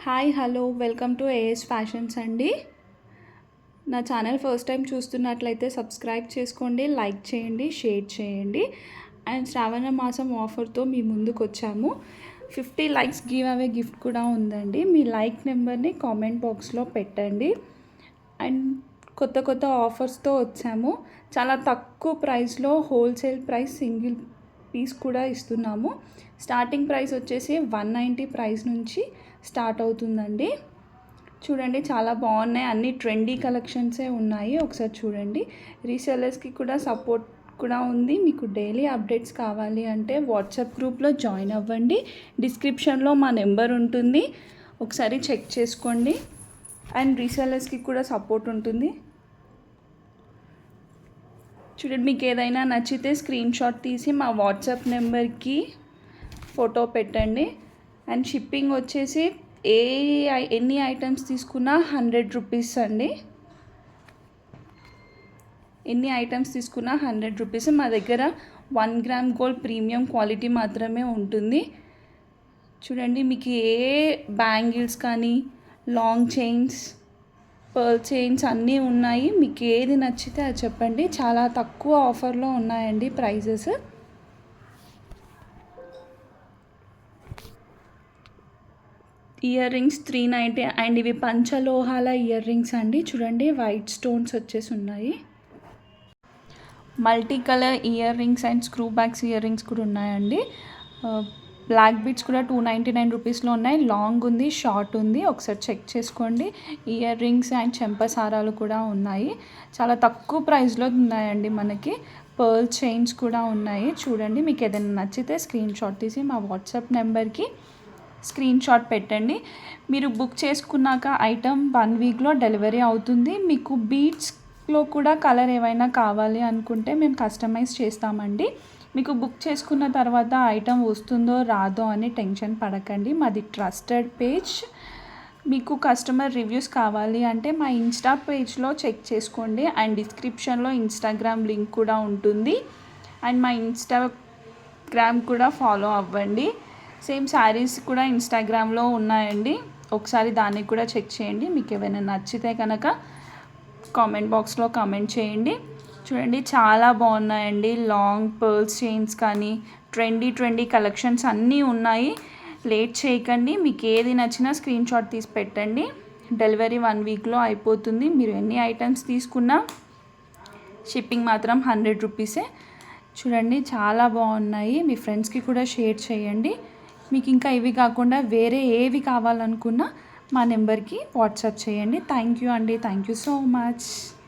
Hi hello welcome to AS fashions అండి. నా channel first time చూస్తున్నట్లయితే సబ్స్క్రైబ్ చేసుకోండి, లైక్ చేయండి, షేర్ చేయండి. అండ్ శ్రావణ మాసం ఆఫర్తో మీ ముందుకు వచ్చాము. 50 లైక్స్ గివ్ అవే గిఫ్ట్ కూడా ఉందండి. మీ లైక్ నెంబర్ని కామెంట్ బాక్స్లో పెట్టండి. అండ్ కొత్త ఆఫర్స్తో వచ్చాము. చాలా తక్కువ ప్రైస్లో హోల్సేల్ ప్రైస్ సింగిల్ పీస్ కూడా ఇస్తున్నాము. స్టార్టింగ్ ప్రైస్ వచ్చేసి 190 ప్రైస్ నుంచి స్టార్ట్ అవుతుందండి. చూడండి, చాలా బాగున్నాయి. అన్ని ట్రెండీ కలెక్షన్సే ఉన్నాయి. ఒకసారి చూడండి. రీసెలర్స్కి కూడా సపోర్ట్ కూడా ఉంది. మీకు డైలీ అప్డేట్స్ కావాలి అంటే వాట్సాప్ గ్రూప్లో జాయిన్ అవ్వండి. డిస్క్రిప్షన్లో మా నెంబర్ ఉంటుంది, ఒకసారి చెక్ చేసుకోండి. అండ్ రీసెలర్స్కి కూడా సపోర్ట్ ఉంటుంది. చూడండి, మీకు ఏదైనా నచ్చితే స్క్రీన్ షాట్ తీసి మా వాట్సాప్ నెంబర్కి ఫోటో పెట్టండి. అండ్ షిప్పింగ్ వచ్చేసి ఎన్ని ఐటమ్స్ తీసుకున్నా 100 రూపీస్ అండి. ఎన్ని ఐటమ్స్ తీసుకున్నా 100 రూపీస్. మా దగ్గర 1 గ్రామ్ గోల్డ్ ప్రీమియం క్వాలిటీ మాత్రమే ఉంటుంది. చూడండి, మీకు ఏ బ్యాంగిల్స్ కానీ లాంగ్ చైన్స్, పర్ల్ చైన్స్ అన్నీ ఉన్నాయి. మీకు ఏది నచ్చితే అది చెప్పండి. చాలా తక్కువ ఆఫర్లో ఉన్నాయండి ప్రైజెస్. ఇయర్ రింగ్స్ 390 అండ్ ఇవి పంచలోహాల ఇయర్ రింగ్స్ అండి. చూడండి, వైట్ స్టోన్స్ వచ్చేసి ఉన్నాయి. Multi colour ear rings and screw bags ear rings కూడా ఉన్నాయండి. బ్లాక్ బీడ్స్ కూడా 299 రూపీస్లో ఉన్నాయి. లాంగ్ ఉంది, షార్ట్ ఉంది, ఒకసారి చెక్ చేసుకోండి. ఇయర్ రింగ్స్ అండ్ చెంపసారాలు కూడా ఉన్నాయి. చాలా తక్కువ ప్రైస్లో ఉన్నాయండి మనకి. పర్ల్ చైన్స్ కూడా ఉన్నాయి. చూడండి, మీకు ఏదైనా నచ్చితే స్క్రీన్ షాట్ తీసి మా వాట్సాప్ నెంబర్కి స్క్రీన్ షాట్ పెట్టండి. మీరు బుక్ చేసుకున్నాక ఐటమ్ 1 వీక్లో డెలివరీ అవుతుంది. మీకు బీడ్స్లో కూడా కలర్ ఏమైనా కావాలి అనుకుంటే మేము కస్టమైజ్ చేస్తామండి. మీకు బుక్ చేసుకున్న తర్వాత ఐటమ్ వస్తుందో రాదో అని టెన్షన్ పడకండి. మాది ట్రస్టెడ్ పేజ్. మీకు కస్టమర్ రివ్యూస్ కావాలి అంటే మా ఇన్స్టా పేజ్లో చెక్ చేసుకోండి. అండ్ డిస్క్రిప్షన్లో ఇన్స్టాగ్రామ్ లింక్ కూడా ఉంటుంది. అండ్ మా ఇన్స్టాగ్రామ్ కూడా ఫాలో అవ్వండి. సేమ్ శారీస్ కూడా ఇన్స్టాగ్రామ్లో ఉన్నాయండి, ఒకసారి దాన్ని కూడా చెక్ చేయండి. మీకు ఏమైనా నచ్చితే కనుక కామెంట్ బాక్స్లో కామెంట్ చేయండి. చూడండి, చాలా బాగున్నాయండి. లాంగ్ పర్ల్స్ చైన్స్ కానీ ట్రెండీ కలెక్షన్స్ అన్నీ ఉన్నాయి. లేట్ చేయకండి. మీకు ఏది నచ్చినా స్క్రీన్ షాట్ తీసి పెట్టండి. డెలివరీ 1 వీక్లో అయిపోతుంది. మీరు ఎన్ని ఐటమ్స్ తీసుకున్నా షిప్పింగ్ మాత్రం 100 రూపీసే. చూడండి, చాలా బాగున్నాయి. మీ ఫ్రెండ్స్కి కూడా షేర్ చేయండి. మీకు ఇంకా ఇవి కాకుండా వేరే ఏవి కావాలనుకున్నా మా నెంబర్కి వాట్సాప్ చేయండి. థ్యాంక్ యూ అండి. Thank you so much.